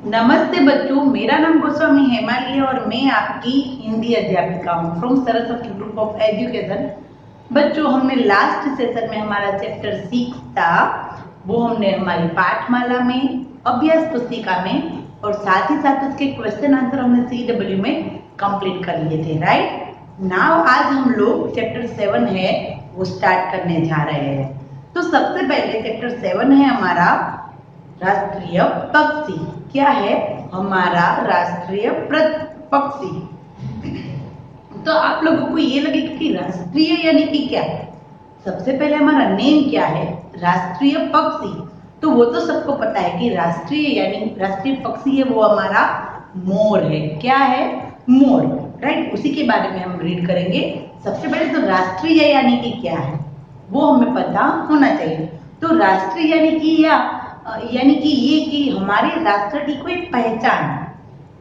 नमस्ते बच्चों, मेरा नाम गोस्वामी हेमाली है और मैं आपकी हिंदी अध्यापिका हूँ from Saraswati group of education. बच्चों, हमने लास्ट सेशन में हमारा चैप्टर 6 था, वो हमने हमारी पाठमाला में, अभ्यास पुस्तिका में और साथ ही साथ उसके क्वेश्चन आंसर हमने CW में कंप्लीट कर लिए थे। राइट नाउ आज हम लोग चैप्टर 7 है वो स्टार्ट करने जा रहे हैं। तो सबसे पहले चैप्टर 7 है हमारा राष्ट्रीय पक्षी। क्या है हमारा राष्ट्रीय पक्षी? तो आप लोगों को ये लगेगा कि राष्ट्रीय यानी कि क्या? सबसे पहले हमारा नेम क्या है? राष्ट्रीय पक्षी। तो वो तो सबको पता है कि राष्ट्रीय यानी राष्ट्रीय पक्षी है वो हमारा मोर है। क्या है? मोर। राइट, उसी के बारे में हम रीड करेंगे। सबसे पहले तो राष्ट्रीय यानी कि क्या है वो हमें पता होना चाहिए। तो राष्ट्रीय यानी कि ये कि हमारे राष्ट्र की कोई पहचान,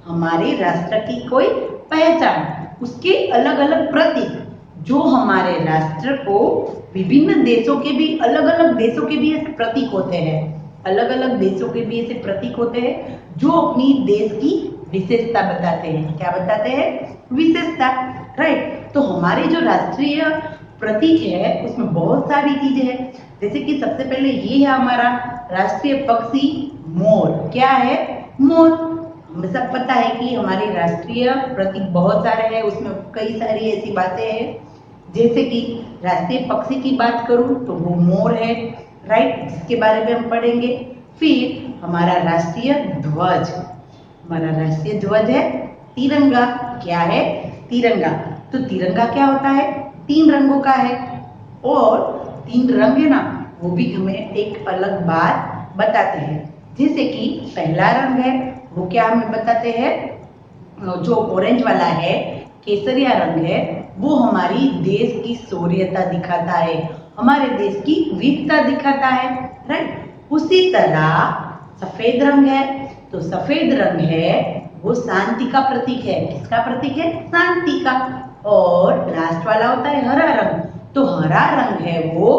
हमारे राष्ट्र की कोई पहचान, उसके अलग अलग प्रतीक जो हमारे राष्ट्र को विभिन्न देशों के भी अलग अलग देशों के भी ऐसे प्रतीक होते हैं, अलग अलग देशों के भी ऐसे प्रतीक होते हैं जो अपनी देश की विशेषता बताते हैं। क्या बताते हैं? विशेषता। राइट, तो हमारे जो राष्ट्रीय प्रतीक है उसमें बहुत सारी चीजें हैं। जैसे कि सबसे पहले ये है हमारा राष्ट्रीय पक्षी मोर। क्या है? मोर। हमें सब पता है कि हमारे राष्ट्रीय प्रतीक बहुत सारे हैं, उसमें कई सारी ऐसी बातें हैं। जैसे कि राष्ट्रीय पक्षी की बात करूं तो वो मोर है। राइट, जिसके बारे में हम पढ़ेंगे। फिर हमारा राष्ट्रीय ध्वज, हमारा राष्ट्रीय ध्वज है तिरंगा। क्या है? तिरंगा। तो तिरंगा क्या होता है? 3 रंगों का है और 3 रंग है ना, वो भी हमें एक अलग बात बताते हैं। जैसे कि पहला रंग है वो क्या हमें बताते हैं? जो ऑरेंज वाला है, केसरिया रंग है, वो हमारी देश की शौर्यता दिखाता है, हमारे देश की वीरता दिखाता है। राइट, उसी तरह सफेद रंग है, तो सफेद रंग है वो शांति का प्रतीक है। किसका प्रतीक है? शांति का। और लास्ट वाला होता है हरा रंग, तो हरा रंग है वो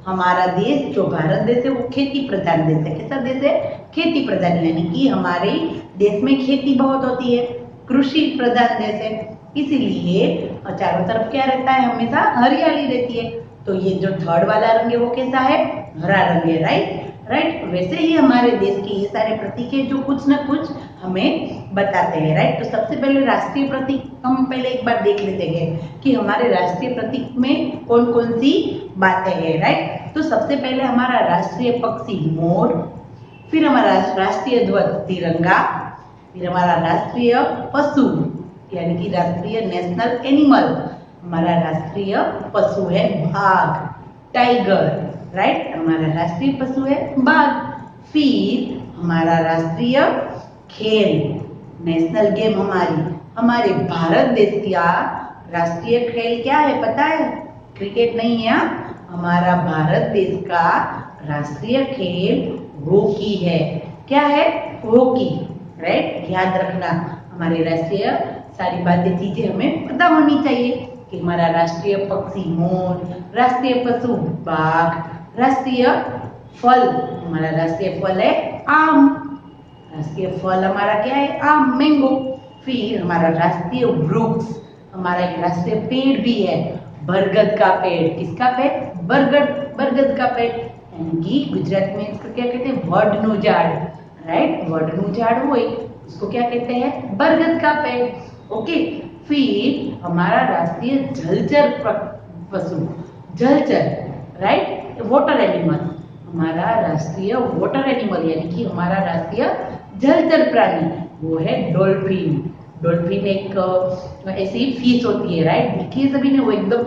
हमारा देश जो भारत देश है वो खेती प्रधान देश है। कैसा देश है? खेती प्रधान, यानी कि हमारे देश में खेती बहुत होती है, कृषि प्रधान देश है, इसीलिए चारों तरफ क्या रहता है? हमेशा हरियाली रहती है। तो ये जो थर्ड वाला रंग है वो कैसा है? हरा रंग है। राइट, वैसे ही हमारे देश के ये सारे प्रतीक है जो कुछ ना कुछ हमें बताते हैं। राइट, तो सबसे पहले राष्ट्रीय प्रतीक हम पहले एक बार देख लेते हैं कि हमारे राष्ट्रीय प्रतीक में कौन कौन सी बातें हैं। राइट, तो सबसे पहले हमारा राष्ट्रीय पक्षी मोर, फिर हमारा राष्ट्रीय ध्वज तिरंगा, फिर हमारा राष्ट्रीय पशु यानी कि राष्ट्रीय नेशनल एनिमल, हमारा राष्ट्रीय पशु है बाघ, टाइगर। राइट, हमारा राष्ट्रीय पशु है बाघ। फिर हमारा राष्ट्रीय खेल, नेशनल गेम, हमारे भारत देश का राष्ट्रीय खेल क्या है पता है? क्रिकेट नहीं है। हमारा भारत देश का राष्ट्रीय खेल हॉकी है। क्या है? हॉकी। राइट, याद रखना, हमारे राष्ट्रीय सारी बातें चीजें हमें पता होनी चाहिए कि हमारा राष्ट्रीय पक्षी मोर, राष्ट्रीय पशु बाघ, राष्ट्रीय फल, हमारा राष्ट्रीय फल है आम, राष्ट्रीय फल हमारा क्या है? आम, मैंगो। फिर हमारा राष्ट्रीय वृक्ष, हमारा एक राष्ट्रीय पेड़ भी है, बरगद का पेड़। किसका पेड़? बरगद का पेड़, यानी कि गुजरात में इसको क्या कहते हैं? वडनु झाड़। राइट, वडनु झाड़ वो उसको क्या कहते हैं? बरगद का पेड़। ओके, फिर हमारा राष्ट्रीय जलचर पशु, जलचर, राइट, वाटर एनिमल, हमारा राष्ट्रीय वाटर एनिमल यानी कि हमारा राष्ट्रीय जलचर प्राणी वो है डॉल्फिन। डॉल्फिन एक ऐसी फिश होती है। राइट, देखिए सभी ने, वो एकदम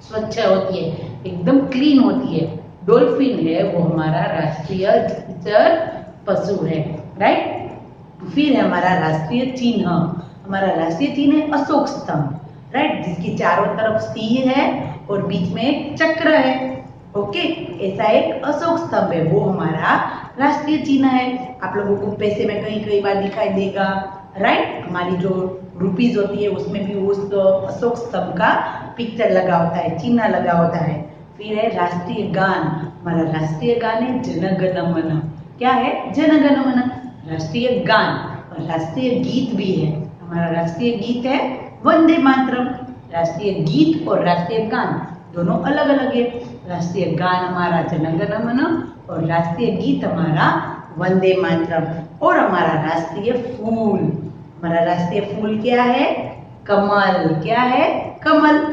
स्वच्छ होती है, एकदम क्लीन होती है। डॉल्फिन है वो हमारा राष्ट्रीय जलचर पशु है। राइट, फिर है हमारा राष्ट्रीय चिन्ह, हमारा राष्ट्रीय चिन्ह है अशोक स्तंभ। राइट, जिसकी चारों तरफ सिंह है और बीच में एक चक्र है। ओके, ऐसा एक अशोक स्तंभ है, वो हमारा राष्ट्रीय चिन्ह है। आप लोगों को पैसे में कई कई बार दिखाई देगा। राइट, हमारी जो रुपीज होती है उसमें भी उस अशोक स्तंभ का पिक्चर लगा होता है, चिन्ह लगा होता है। फिर है राष्ट्रीय गान, हमारा राष्ट्रीय गान है जन गण मन। क्या है? जन गण मन, राष्ट्रीय गान। और राष्ट्रीय गीत भी है। हमारा राष्ट्रीय गीत है वंदे मातरम। राष्ट्रीय गीत और राष्ट्रीय गान दोनों अलग अलग है। राष्ट्रीय गान हमारा जन गण मन और राष्ट्रीय गीत हमारा वंदे मातरम। और हमारा राष्ट्रीय फूल, हमारा राष्ट्रीय फूल क्या है? कमल। क्या है? कमल।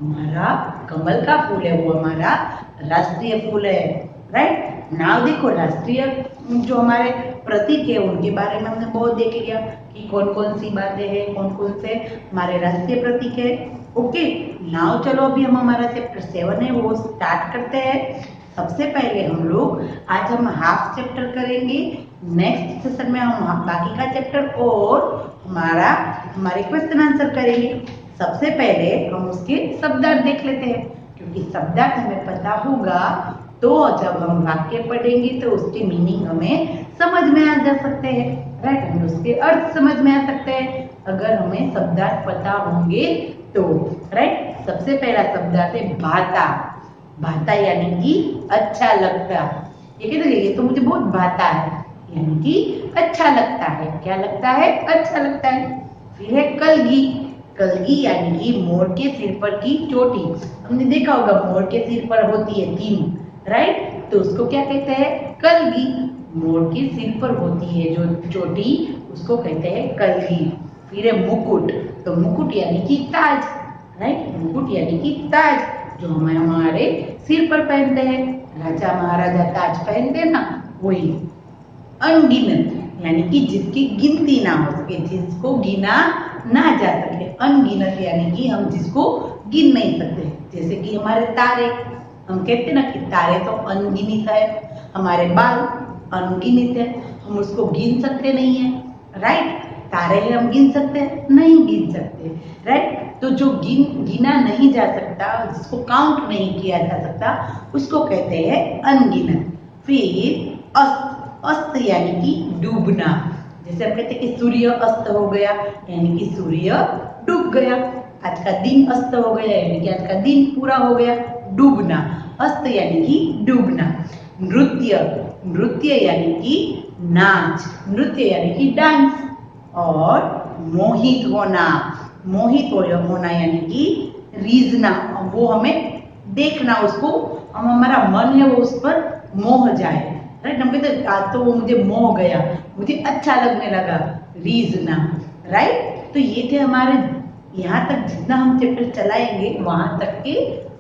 हमारा कमल का फूल है, वो हमारा राष्ट्रीय फूल है। राइट नाउ देखो, राष्ट्रीय जो हमारे प्रतीक है उनके बारे में हमने बहुत देख लिया कि कौन कौन सी बातें हैं, कौन कौन से हमारे राष्ट्रीय प्रतीक है। ओके नाउ चलो अभी हम हमारा चैप्टर 7 है वो स्टार्ट करते हैं। सबसे पहले आज हम हाफ चैप्टर करेंगे। नेक्स्ट सेशन में हम बाकी का चैप्टर और हमारे क्वेश्चन आंसर करेंगे। सबसे पहले हम उसके शब्दार्थ देख लेते हैं, क्योंकि शब्दार्थ हमें पता होगा तो जब हम वाक्य पढ़ेंगे तो उसके मीनिंग हमें समझ में आ जा सकते हैं। राइट हमें उसके अर्थ समझ में आ सकते हैं अगर हमें शब्दार्थ पता होंगे तो। राइट सबसे पहला शब्दार्थ है भाता। भाता यानी कि अच्छा लगता। ये कहते हैं ये तो मुझे बहुत भाता है, यानी कि अच्छा लगता है। क्या लगता है? अच्छा लगता है। फिर है कलगी। कलगी यानी कि मोर के सिर पर की चोटी। हमने देखा होगा मोर के सिर पर होती है तीन, राइट तो उसको क्या कहते हैं? कलगी। मोर के सिर पर होती है जो चोटी उसको कहते हैं कलगी। फिर है मुकुट। तो मुकुट यानी कि ताज। राइट मुकुट यानी कि ताज जो हमारे सिर पर पहनते हैं। राजा महाराजा ताज पहनते हैं ना, वही। अनगिनत यानी कि जिसकी गिनती ना हो सके, जिसको गिना ना जा सके। अनगिनत यानी कि हम जिसको गिन नहीं सकते। जैसे कि हमारे तारे, हम कहते हैं ना कि तारे तो अनगिनत है। हमारे बाल अनगिनत है, हम उसको गिन सकते नहीं है। राइट तारे हैं हम गिन सकते हैं? नहीं गिन सकते। राइट तो जो गिना नहीं जा सकता, जिसको काउंट नहीं किया जा सकता, उसको कहते हैं अनगिनत। फिर अस्त। अस्त यानी कि डूबना। जैसे हम कहते हैं कि सूर्य अस्त हो गया, यानी कि सूर्य डूब गया। आज का दिन अस्त हो गया, यानी कि आज का दिन पूरा हो गया। डूबना। अस्त यानी कि डूबना। नृत्य। नृत्य यानी कि नाच। नृत्य यानी कि डांस। और मोहित होना। मोहित होना यानी कि रीझना, वो हमें देखना, उसको हमारा मन है वो उस पर मोह जाए। राइट हम कहते आज तो वो मुझे मोह गया, मुझे अच्छा लगने लगा। रीझना। राइट तो ये थे हमारे यहाँ तक जितना हम चैप्टर चलाएंगे वहां तक के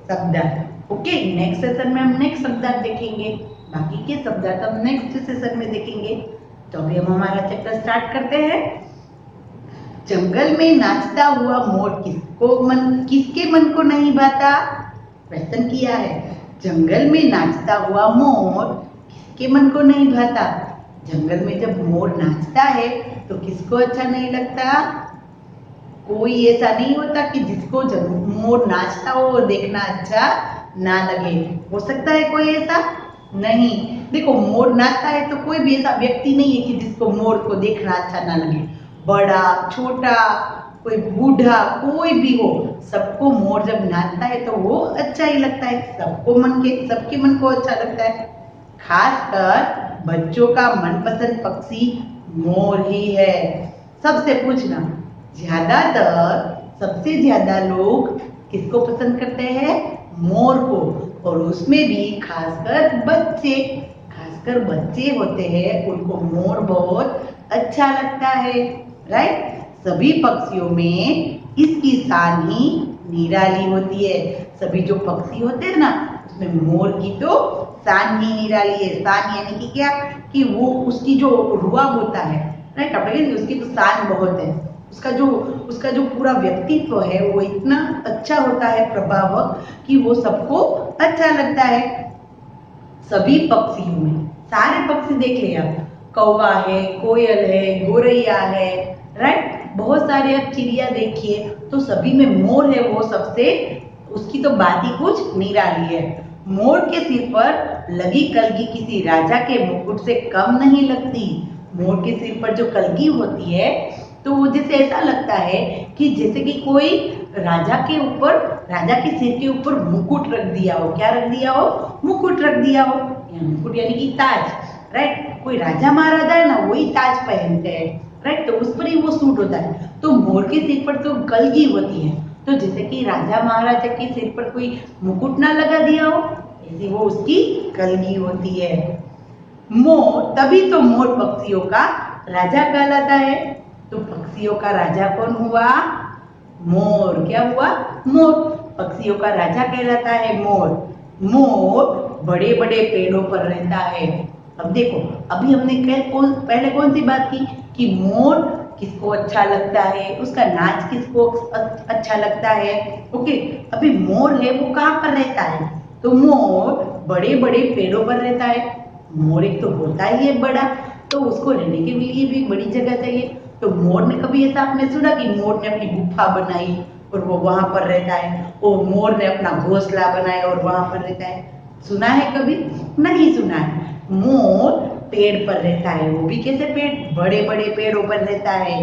शब्दार्थ। ओके नेक्स्ट सेशन में हम नेक्स्ट शब्दार्थ देखेंगे, बाकी के शब्दार्थ हम नेक्स्ट सेशन में देखेंगे। तो अभी हम हमारा चैप्टर स्टार्ट करते हैं। जंगल में नाचता हुआ मोर किसके मन को नहीं भाता? क्वेश्चन किया है। जंगल में नाचता हुआ मोर किसके मन को नहीं भाता? जंगल में जब मोर नाचता है तो किसको अच्छा नहीं लगता? कोई ऐसा नहीं होता कि जिसको मोर नाचता हो और देखना अच्छा ना लगे। हो सकता है कोई ऐसा? नहीं। देखो मोर नाचता है तो कोई भी ऐसा व्यक्ति नहीं है कि जिसको मोर को देखना अच्छा ना लगे। बड़ा छोटा कोई बूढ़ा कोई भी हो, सबको मोर जब नाचता है तो वो अच्छा ही लगता है। सबके मन को अच्छा लगता है। खासकर बच्चों का मनपसंद पक्षी मोर ही है। सबसे पूछना, सबसे ज्यादा लोग किसको पसंद करते हैं? मोर को। और उसमें भी खासकर बच्चे होते हैं, उनको मोर बहुत अच्छा लगता है। राइट सभी पक्षियों में इसकी शान ही निराली होती है। सभी जो पक्षी होते हैं ना उसमें मोर की तो शान ही निराली है। शान यानी कि क्या? कि वो उसकी जो रुआब होता है, राइट उसकी तो शान बहुत है। उसका जो पूरा व्यक्तित्व है वो इतना अच्छा होता है, प्रभावक, कि वो सबको अच्छा लगता है। सभी पक्षियों में, सारे पक्षी देख ले आप, कौवा है, कोयल है, गोरैया है, राइट बहुत सारे आप चिड़िया देखिए तो सभी में मोर है वो सबसे, उसकी तो बात ही कुछ निराली है। मोर के सिर पर लगी कलगी किसी राजा के मुकुट से कम नहीं लगती। मोर के सिर पर जो कलगी होती है तो वो जैसे ऐसा लगता है कि जैसे कि कोई राजा के सिर के ऊपर मुकुट रख दिया हो। क्या रख दिया हो? मुकुट रख दिया हो। मुकुट यानी कि ताज। राइट कोई राजा महाराजा है ना वही ताज पहनते हैं। राइट, तो उस पर ही वो सूट होता है। तो मोर के सिर पर तो कलगी होती है, तो जैसे कि राजा महाराजा के सिर पर कोई मुकुट ना लगा दिया हो, ऐसी वो उसकी कलगी होती है। मोर, तभी तो मोर पक्षियों का राजा कहलाता है। तो पक्षियों का राजा कौन हुआ? मोर। क्या हुआ? मोर। पक्षियों का राजा कहलाता है मोर। मोर बड़े बड़े पेड़ों पर रहता है। अब देखो, अभी हमने पहले कौन सी बात की कि मोर किसको अच्छा लगता है, उसका नाच किसको अच्छा लगता है। ओके, अभी मोर है वो कहाँ पर रहता है? तो मोर बड़े बड़े पेड़ों पर रहता है। मोर एक तो होता ही है बड़ा, तो उसको रहने के लिए भी बड़ी जगह चाहिए। तो मोर ने कभी ऐसा आपने सुना कि मोर ने अपनी गुफा बनाई और वो वहां पर रहता है, और मोर ने अपना घोंसला बनाया और वहां पर रहता है? सुना है कभी? नहीं सुना है। मोर पेड़ पर रहता है, वो भी कैसे पेड़? बड़े बड़े पेड़ों पर रहता है।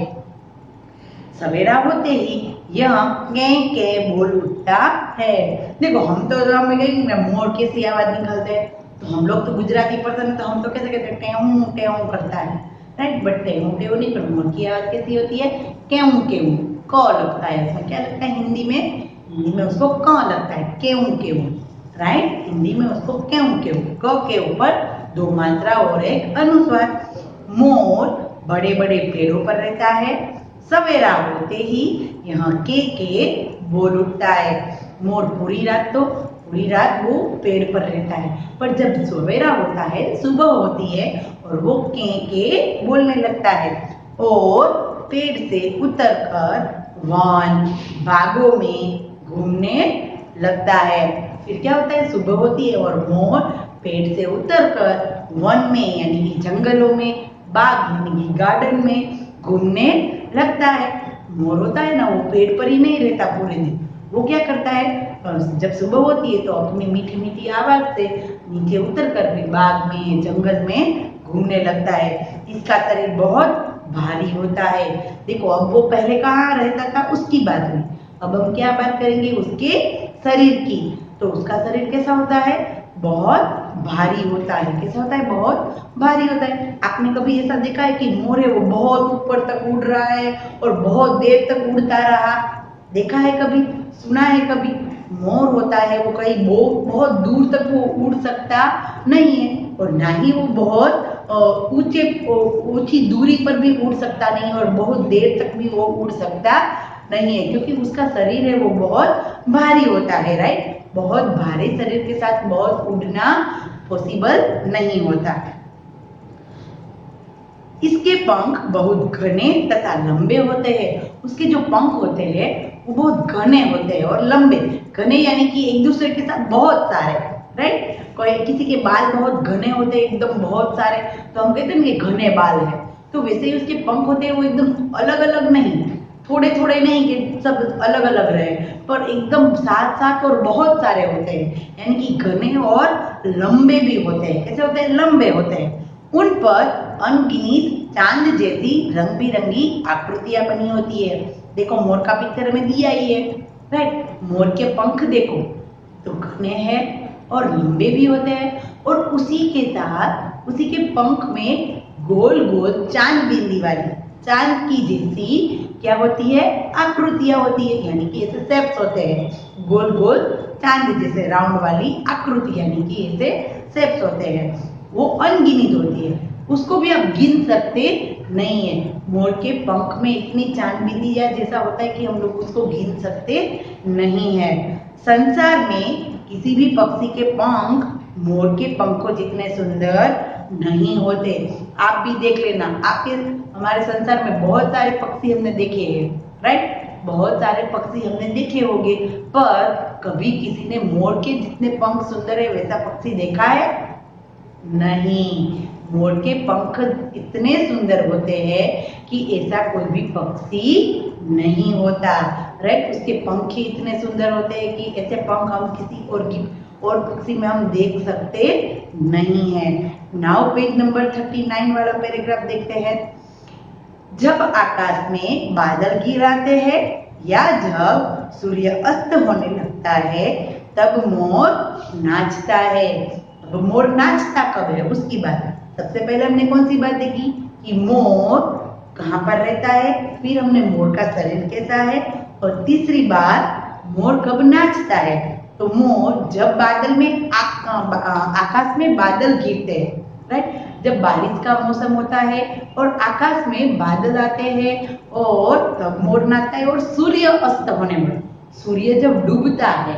सवेरा होते ही यह कै कै बोल उठता है। देखो, हम तो हमें कहेंगे मोर कैसी आवाज निकलते हैं, तो हम लोग तो गुजराती पर्सन है, तो हम तो कैसे कहते हैं? टेऊ टेऊ करता है, राइट। बट टेऊ टेऊ नहीं, पर मोर की आवाज कैसी होती है? केऊ केऊ। क लगता है इसमें, क्या लगता है हिंदी में? हिंदी में उसको क लगता है, केऊ केऊ, राइट। हिंदी में उसको केऊ केऊ, क के ऊपर दो मात्रा और एक अनुस्वार। मोर बड़े बड़े पेड़ों पर रहता है। सवेरा होते ही यहाँ के बोल उठता है। मोर पूरी रात वो पेड़ पर रहता है, पर जब सवेरा होता है, सुबह होती है, और वो के बोलने लगता है और पेड़ से उतरकर वन बागों में घूमने लगता है। फिर क्या होता है? सुबह होती है और मोर पेड़ से उतरकर वन में यानी कि जंगलों में, बाग यानी कि गार्डन में घूमने लगता है। मोर होता है ना, वो पेड़ पर ही नहीं रहता पूरे दिन। वो क्या करता है? जब सुबह होती है तो अपनी मीठी मीठी आवाज से नीचे उतर कर भी बाग में, जंगल में घूमने लगता है। इसका शरीर बहुत भारी होता है। देखो, अब वो पहले कहाँ रहता था उसकी बात नहीं, अब हम क्या बात करेंगे? उसके शरीर की। तो उसका शरीर कैसा होता है? बहुत भारी होता है। कैसा होता है? बहुत भारी होता है। आपने कभी ऐसा देखा है कि मोर है वो बहुत ऊपर तक उड़ रहा है और बहुत देर तक उड़ता रहा? देखा है कभी? सुना है कभी? मोर होता है वो कहीं बहुत दूर तक वो उड़ सकता नहीं है, और ना ही वो बहुत ऊंची दूरी पर भी उड़ सकता नहीं, और बहुत देर तक भी वो उड़ सकता नहीं है, क्योंकि उसका शरीर है वो बहुत भारी होता है, राइट। बहुत भारी शरीर के साथ बहुत उड़ना पॉसिबल नहीं होता। इसके पंख बहुत घने तथा लंबे होते हैं। उसके जो पंख होते हैं वो बहुत घने होते हैं और लंबे। घने यानी कि एक दूसरे के साथ बहुत सारे, राइट। कोई किसी के बाल बहुत घने होते हैं, एकदम बहुत सारे, तो हम कहते हैं कि घने बाल है। तो वैसे ही उसके पंख होते हैं, वो एकदम अलग अलग नहीं, थोड़े थोड़े नहीं कि सब अलग अलग रहे, पर एकदम साथ साथ और बहुत सारे होते हैं, यानी कि घने और लंबे भी होते हैं। कैसे होते हैं? लंबे होते हैं। उन पर अनगिनत चांद जैसी रंग बिरंगी आकृतियां बनी होती है। देखो, मोर का पिक्चर में दिया ही है, राइट। मोर के पंख देखो तो घने हैं और लंबे भी होते हैं, और उसी के साथ उसी के पंख में गोल गोल चांद बिंदी वाली, चांद की जैसी क्या होती है? आकृतियां होती है, यानी कि ऐसे शेप्स होते हैं, गोल गोल चांद जैसे राउंड वाली आकृति, यानी कि ऐसे शेप्स होते हैं। वो अनगिनत होती है, उसको भी आप गिन सकते नहीं है। मोर के पंख में इतनी चांद बिंदिया जैसा होता है कि हम लोग उसको गिन सकते नहीं है। संसार में किसी भी पक्षी के पंख मोर के पंखों जितने सुंदर नहीं होते। आप भी देख लेना, आपके हमारे संसार में बहुत सारे पक्षी हमने देखे हैं, राइट। बहुत सारे पक्षी हमने देखे होंगे, पर कभी किसी ने मोर के जितने पंख सुंदर है वैसा पक्षी देखा है? नहीं। मोर के पंख इतने सुंदर होते हैं कि ऐसा कोई भी पक्षी नहीं होता, राइट। उसके पंख ही इतने सुंदर होते हैं कि ऐसे पंख हम किसी और पक्षी में हम देख सकते नहीं है। नाउ पेज नंबर 39 वाला पैराग्राफ देखते हैं। जब आकाश में बादल घिर आते हैं या जब सूर्य अस्त होने लगता है, तब मोर नाचता है। अब मोर नाचता कब है उसकी बात। सबसे पहले हमने कौन सी बात देखी कि मोर कहाँ पर रहता है, फिर हमने मोर का शरीर कैसा है, और तीसरी बात मोर कब नाचता है। तो मोर जब बादल में आकाश में बादल घिरते हैं, राइट, जब बारिश का मौसम होता है और आकाश में बादल आते हैं और तब मोर नाचता है। और सूर्य अस्त होने पर, सूर्य जब डूबता है,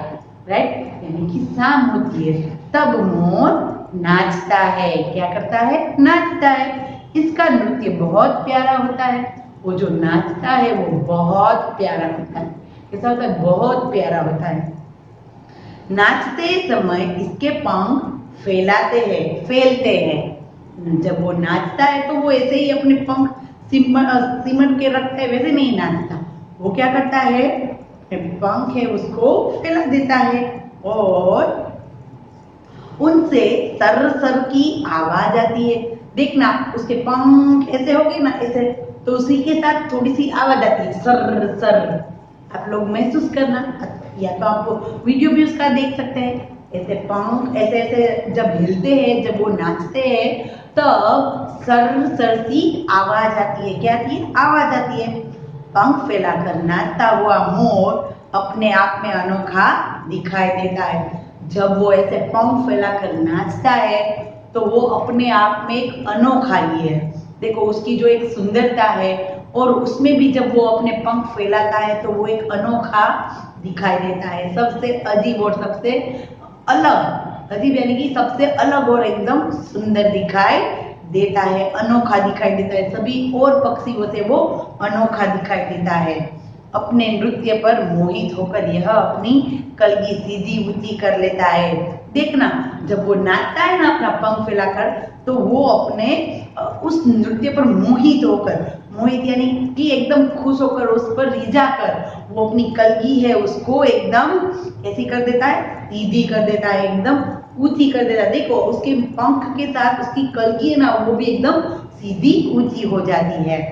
राइट, यानी कि शाम होती है, तब मोर नाचता है। क्या करता है, नाचता है। इसका नृत्य बहुत प्यारा होता है। वो जो नाचता है वो बहुत प्यारा होता है। कैसा होता है, बहुत प्यारा होता है। नाचते समय इसके पंख फैलते हैं। जब वो नाचता है तो वो ऐसे ही अपने पंख सिमट के रखता है, वैसे नहीं नाचता। वो क्या करता है, पंख है उसको फैला देता है और उनसे सर सर की आवाज आती है। देखना, उसके पंख ऐसे हो गए ना, ऐसे, तो उसी के साथ थोड़ी सी आवाज आती है, सर सर। आप लोग महसूस करना, या तो आप वीडियो भी उसका देख सकते हैं। ऐसे पंख ऐसे ऐसे जब हिलते हैं, जब वो नाचते हैं, तब सर सर सी आवाज आती है। क्या आती है, आवाज आती है। पंख फैलाकर नाचता हुआ मोर अपने आप में अनोखा दिखाई देता है। जब वो ऐसे पंख फैलाकर नाचता है तो वो अपने आप में एक अनोखा ही है। देखो उसकी जो एक सुंदरता है, और उसमें भी जब वो अपने पंख फैलाता है तो वो एक अनोखा दिखाई देता है। सबसे अजीब और सबसे अलग, अजीब यानी कि सबसे अलग और एकदम सुंदर दिखाई देता है, अनोखा दिखाई देता है। सभी और पक्षियों से वो अनोखा दिखाई देता है। अपने नृत्य पर मोहित होकर यह अपनी कलगी सीधी ऊंची कर लेता है। देखना, जब वो नाचता है ना अपना पंख फैलाकर, तो वो अपने उस नृत्य पर मोहित होकर, मोहित यानी कि एकदम खुश होकर, उस पर रिझा कर, वो अपनी कलगी है उसको एकदम कैसी कर देता है, सीधी कर देता है, एकदम ऊंची कर देता है। देखो उसके पंख के साथ उसकी कलगी है ना, वो भी एकदम सीधी ऊंची हो जाती है।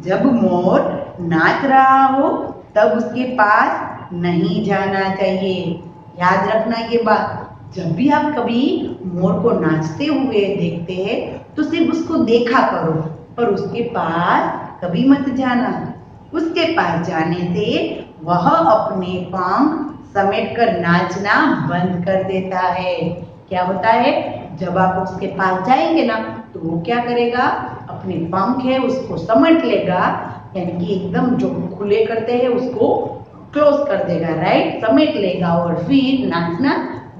जब मोर नाच रहा हो तब उसके पास नहीं जाना चाहिए। याद रखना ये बात। जब भी आप कभी मोर को नाचते हुए देखते हैं तो सिर्फ उसको देखा करो, पर उसके पास कभी मत जाना। उसके पास जाने से वह अपने पंख समेटकर नाचना बंद कर देता है। क्या होता है, जब आप उसके पास जाएंगे ना तो वो क्या करेगा, अपने पंख है उसको समट लेगा, यानी कि एकदम जो खुले करते हैं उसको क्लोज कर देगा, राइट, समेट लेगा और फिर नाचना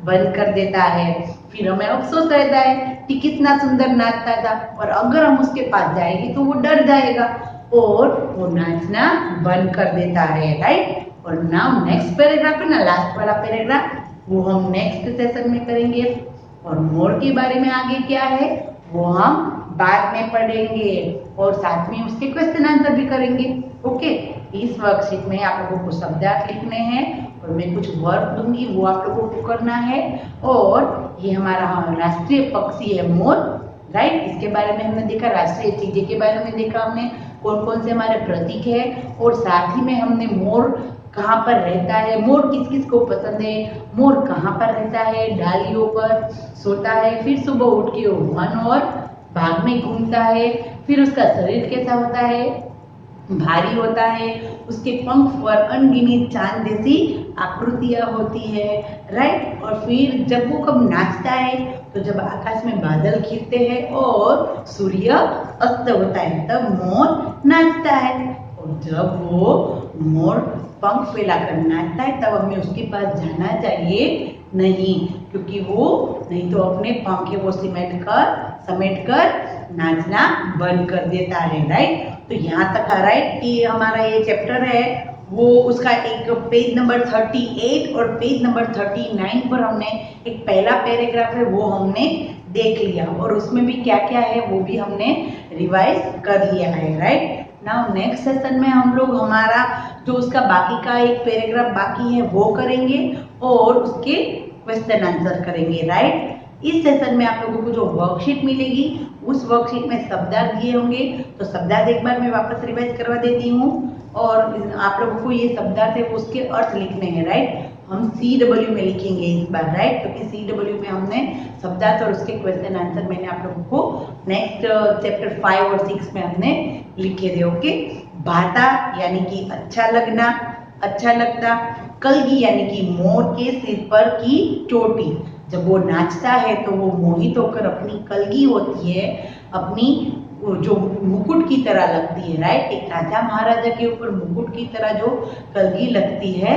बंद कर देता है। फिर हमें अफसोस रहता है कि कितना सुंदर नाचता था, और अगर हम उसके पास जाएंगे तो वो डर जाएगा और वो नाचना बंद कर देता है, राइट। और नाउ नेक्स्ट पैराग्राफ है ना, लास्ट वाला पैराग्राफ, वो हम नेक्स्ट सेशन में करेंगे। और मोर के बारे में आगे क्या है वो हम बाद में पढ़ेंगे, और साथ में उसके क्वेश्चन आंसर भी करेंगे। ओके, इस वर्कशीट में आप लोगों को शब्दार्थ लिखने हैं और मैं कुछ वर्क दूंगी, वो आप लोगों को करना है। और ये हमारा राष्ट्रीय पक्षी है मोर, राइट। इसके बारे में हमने देखा, राष्ट्रीय चीजें के बारे में देखा हमने, कौन कौन से हमारे प्रतीक है, और साथ ही में हमने मोर कहाँ पर रहता है, मोर किस किस को पसंद है, मोर कहाँ पर रहता है, डालियों पर सोता है, फिर सुबह उठ के वो वन और बाग में घूमता है, फिर उसका शरीर कैसा होता है, भारी होता है, उसके पंख पर अनगिनत चांद जैसी आकृतियां होती है, राइट। और फिर जब वो कब नाचता है तो जब आकाश में बादल घिरते हैं और सूर्य अस्त होता है तब मोर नाचता है। और जब वो मोर पंख फैलाकर नाचता है तब हमें उसके पास जाना चाहिए नहीं, क्योंकि वो नहीं तो अपने पंखे वो समेट कर नाचना बंद कर देता है, राइट। तो यहाँ तक आ राइट कि हमारा ये चैप्टर है वो उसका एक पेज नंबर 38 और पेज नंबर 39 पर हमने एक पहला पैराग्राफ है वो हमने देख लिया, और उसमें भी क्या क्या है वो भी हमने रिवाइज कर लिया है, राइट। नाउ नेक्स्ट सेशन में हम लोग हमारा जो उसका बाकी का एक पैराग्राफ बाकी है वो करेंगे और उसके क्वेश्चन आंसर करेंगे, राइट। इस सेशन में आप लोगों को जो वर्कशीट मिलेगी उस वर्कशीट में शब्दार्थ दिए होंगे, तो शब्दार्थ एक बार मैं वापस रिवाइज करवा देती हूँ। और आप लोगों को ये शब्दार्थ है वो उसके अर्थ लिखने हैं, राइट। हम CW में लिखेंगे इस बार, राइट, क्योंकि CW में हमने शब्दार्थ और उसके क्वेश्चन आंसर मैंने आप लोगों को नेक्स्ट चैप्टर 5 और 6 में हमने लिखे थे। ओके, भाता यानी कि अच्छा लगना, अच्छा लगता। कलगी यानी कि मोर के सिर पर की चोटी, जब वो नाचता है तो वो मोहित होकर अपनी कलगी होती है, अपनी जो मुकुट की तरह लगती है, राइट। एक राजा महाराजा के ऊपर मुकुट की तरह जो कलगी लगती है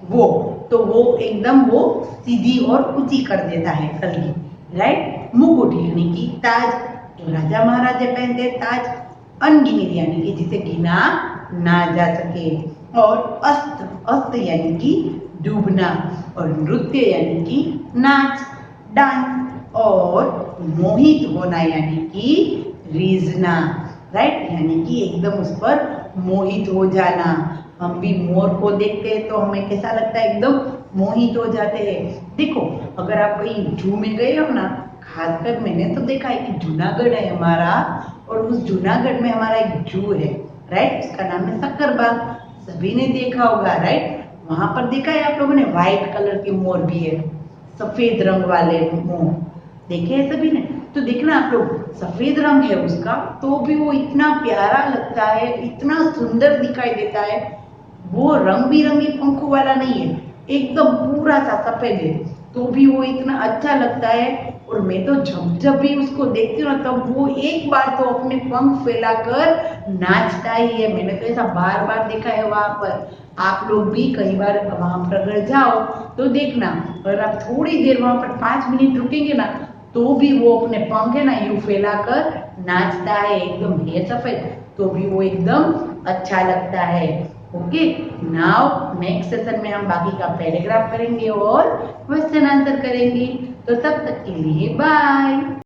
वो, तो वो एकदम वो सीधी और ऊंची कर देता है कलगी, राइट। मुकुट यानी कि ताज, जो राजा महाराजा पहनते ताज। अनगिनित यानी कि जिसे गिना ना जा सके। और अस्त, अस्त यानी कि डूबना। और नृत्य यानी कि नाच, डांस। और मोहित होना यानी कि रीझना, राइट, यानी कि एकदम उस पर मोहित हो जाना। हम भी मोर को देखते हैं तो हमें कैसा लगता है, एकदम मोहित हो जाते हैं। देखो, अगर आप कहीं जू में गए हो ना, खासकर मैंने तो देखा है कि जूनागढ़ है हमारा, और उस जूनागढ़ में हमारा एक जू है, राइट, उसका नाम है सक्करबाग। सभी ने देखा होगा, राइट। वहां पर देखा है आप लोगों ने, व्हाइट कलर के मोर भी है, सफेद रंग वाले मोर देखे हैं सभी ने। तो देखना आप लोग, सफेद रंग है उसका, तो भी वो इतना प्यारा लगता है, इतना सुंदर दिखाई देता है। वो रंग बिरंगे पंखों वाला नहीं है, एकदम पूरा सा सफेद है, तो भी वो इतना अच्छा लगता है। और मैं तो जब जब भी उसको देखती हूँ ना, तब वो एक बार तो अपने पंख फैलाकर नाचता ही है। मैंने तो ऐसा बार बार देखा है वहां पर। आप लोग भी कई बार वहां पर अगर जाओ तो देखना, और आप थोड़ी देर वहां पर 5 मिनट रुकेंगे ना, तो भी वो अपने पंख है ना यूं फैलाकर नाचता है, एकदम है सफेद, तो भी वो एकदम अच्छा लगता है। ओके, नाउ नेक्स्ट सेशन में हम बाकी का पैराग्राफ करेंगे और क्वेश्चन आंसर करेंगे। तो तब तक के लिए बाय।